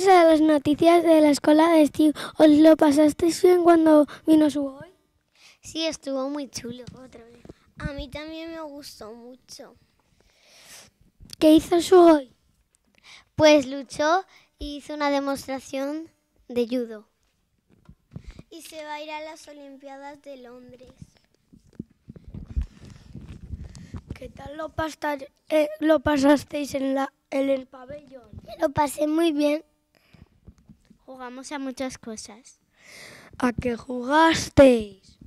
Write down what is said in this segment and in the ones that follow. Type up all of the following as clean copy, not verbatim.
gracias a las noticias de la escuela de Steve. ¿Os lo pasasteis bien cuando vino su hoy? Sí, estuvo muy chulo. Otra vez. A mí también me gustó mucho. ¿Qué hizo su hoy? Pues luchó y hizo una demostración de judo. Y se va a ir a las Olimpiadas de Londres. ¿Qué tal lo pasasteis en el pabellón? Lo pasé muy bien. Jugamos a muchas cosas. ¿A qué jugasteis?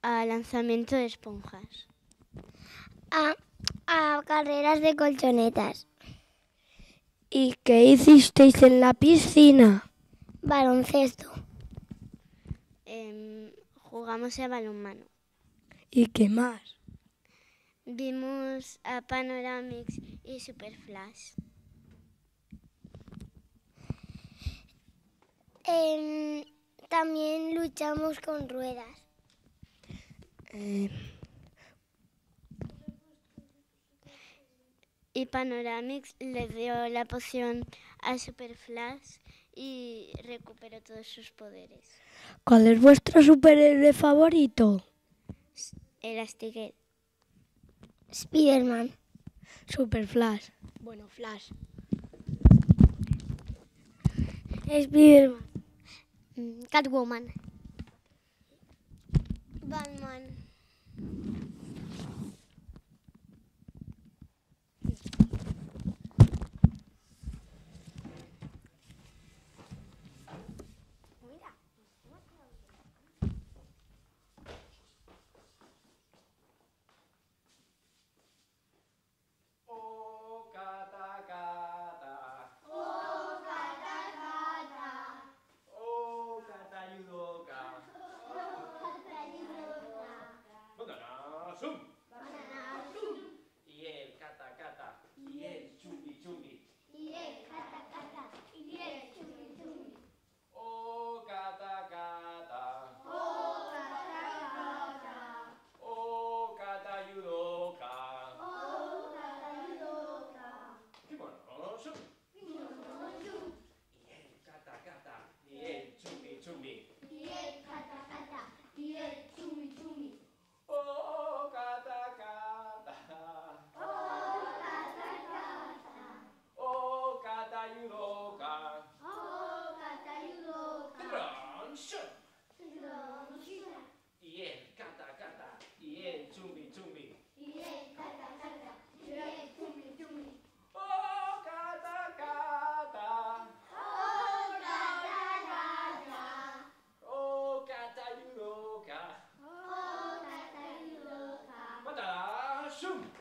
A lanzamiento de esponjas. A carreras de colchonetas. ¿Y qué hicisteis en la piscina? Baloncesto. Jugamos a balonmano. ¿Y qué más? Vimos a Panoramix y Superflash. También luchamos con ruedas. Y Panoramix le dio la poción a Superflash y recuperó todos sus poderes. ¿Cuál es vuestro superhéroe favorito? Elastigirl. Spiderman. Superflash. Bueno, Flash. Spiderman. Catwoman. Batman. Y el cata cata, y el chumbi chumbi. Y el cata cata, y el chumi chumi. Oh cata cata, Oh cata cata, oh cata yudoka. oh cata yudoka. ¡Qué bueno! Y el cata cata, y el chumbi chumbi. Y el cata cata, y el chumi chumi. Oh cata cata, Oh cata cata, oh cata yudoka. oh cata yudoka. Y el cata cata, y el chumbi chumbi. Y el cata cata, y el chumi chumi. Oh cata cata, Oh cata cata, oh cata yudoka. oh cata yudoka. Matala shum.